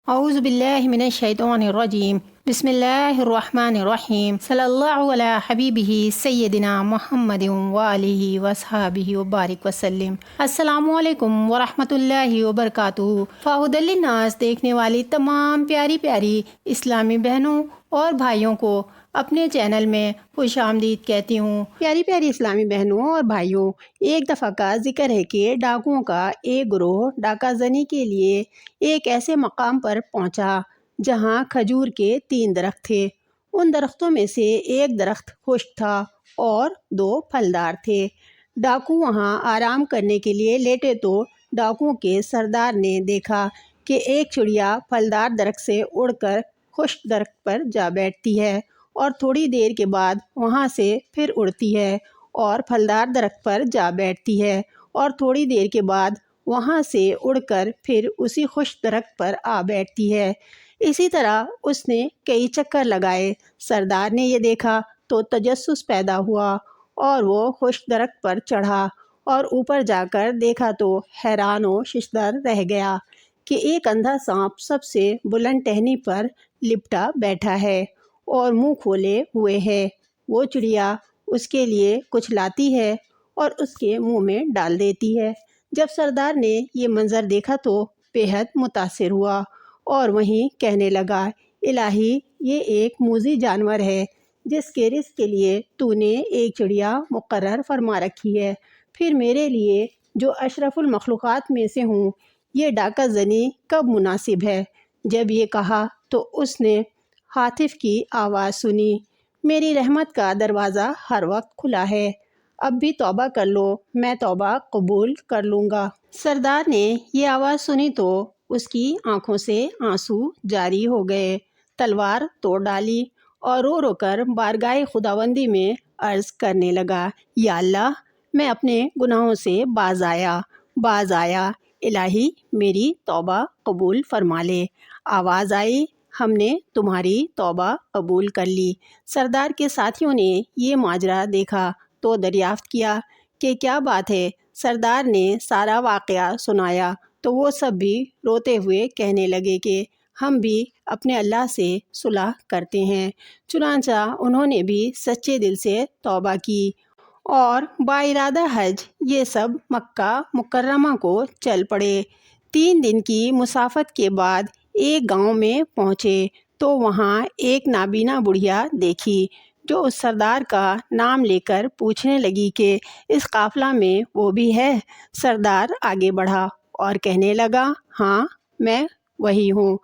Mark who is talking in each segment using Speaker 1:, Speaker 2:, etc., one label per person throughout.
Speaker 1: اعوذ باللہ من الشیطان الرجیم بسم اللہ الرحمن الرحیم صلی اللہ علی حبیبہ سیدنا محمد وآلہ وصحابہ وبارک وسلم۔ السلام علیکم ورحمۃ اللہ وبرکاتہ۔ فہدی للناس دیکھنے والی تمام پیاری پیاری اسلامی بہنوں اور بھائیوں کو اپنے چینل میں خوش آمدید کہتی ہوں۔ پیاری پیاری اسلامی بہنوں اور بھائیوں، ایک دفعہ کا ذکر ہے کہ ڈاکوؤں کا ایک گروہ ڈاکہ زنی کے لیے ایک ایسے مقام پر پہنچا جہاں کھجور کے 3 درخت تھے۔ ان درختوں میں سے ایک درخت خشک تھا اور 2 پھلدار تھے۔ ڈاکو وہاں آرام کرنے کے لیے لیٹے تو ڈاکوؤں کے سردار نے دیکھا کہ ایک چڑیا پھلدار درخت سے اڑ کر خشک درخت پر جا بیٹھتی ہے اور تھوڑی دیر کے بعد وہاں سے پھر اڑتی ہے اور پھلدار درخت پر جا بیٹھتی ہے اور تھوڑی دیر کے بعد وہاں سے اڑ کر پھر اسی خشک درخت پر آ بیٹھتی ہے۔ اسی طرح اس نے کئی چکر لگائے۔ سردار نے یہ دیکھا تو تجسس پیدا ہوا اور وہ خشک درخت پر چڑھا اور اوپر جا کر دیکھا تو حیران و ششدر رہ گیا کہ ایک اندھا سانپ سب سے بلند ٹہنی پر لپٹا بیٹھا ہے اور منہ کھولے ہوئے ہے۔ وہ چڑیا اس کے لیے کچھ لاتی ہے اور اس کے منہ میں ڈال دیتی ہے۔ جب سردار نے یہ منظر دیکھا تو بے حد متاثر ہوا اور وہیں کہنے لگا، الہی، یہ ایک موذی جانور ہے جس کے رزق کے لیے تو نے ایک چڑیا مقرر فرما رکھی ہے، پھر میرے لیے جو اشرف المخلوقات میں سے ہوں یہ ڈاکہ زنی کب مناسب ہے۔ جب یہ کہا تو اس نے ہاتف کی آواز سنی، میری رحمت کا دروازہ ہر وقت کھلا ہے، اب بھی توبہ کر لو، میں توبہ قبول کر لوں گا۔ سردار نے یہ آواز سنی تو اس کی آنکھوں سے آنسو جاری ہو گئے، تلوار توڑ ڈالی اور رو رو کر بارگاہ خداوندی میں عرض کرنے لگا، یا اللہ، میں اپنے گناہوں سے باز آیا، الہی میری توبہ قبول فرما لے۔ آواز آئی، ہم نے تمہاری توبہ قبول کر لی۔ سردار کے ساتھیوں نے یہ ماجرا دیکھا تو دریافت کیا کہ کیا بات ہے۔ سردار نے سارا واقعہ سنایا تو وہ سب بھی روتے ہوئے کہنے لگے کہ ہم بھی اپنے اللہ سے صلح کرتے ہیں۔ چنانچہ انہوں نے بھی سچے دل سے توبہ کی اور بارادہ حج یہ سب مکہ مکرمہ کو چل پڑے۔ 3 دن کی مسافت کے بعد ایک گاؤں میں پہنچے تو وہاں ایک نابینا بڑھیا دیکھی جو اس سردار کا نام لے کر پوچھنے لگی کہ اس قافلہ میں وہ بھی ہے۔ سردار آگے بڑھا اور کہنے لگا، ہاں میں وہی ہوں،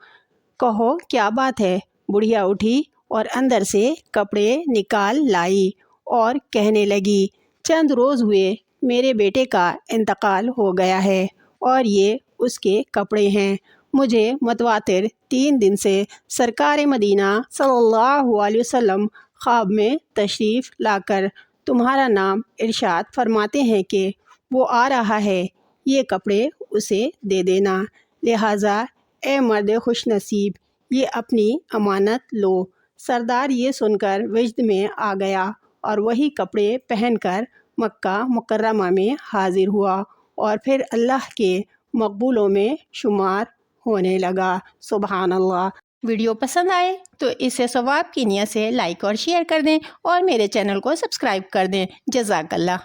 Speaker 1: کہو کیا بات ہے۔ بڑھیا اٹھی اور اندر سے کپڑے نکال لائی اور کہنے لگی، چند روز ہوئے میرے بیٹے کا انتقال ہو گیا ہے اور یہ اس کے کپڑے ہیں۔ مجھے متواتر 3 دن سے سرکار مدینہ صلی اللہ علیہ وسلم خواب میں تشریف لا کر تمہارا نام ارشاد فرماتے ہیں کہ وہ آ رہا ہے، یہ کپڑے اسے دے دینا، لہٰذا اے مرد خوش نصیب یہ اپنی امانت لو۔ سردار یہ سن کر وجد میں آ گیا اور وہی کپڑے پہن کر مکہ مکرمہ میں حاضر ہوا اور پھر اللہ کے مقبولوں میں شمار ہونے لگا۔ سبحان اللہ۔ ویڈیو پسند آئے تو اسے ثواب کی نیت سے لائک اور شیئر کر دیں اور میرے چینل کو سبسکرائب کر دیں۔ جزاک اللہ۔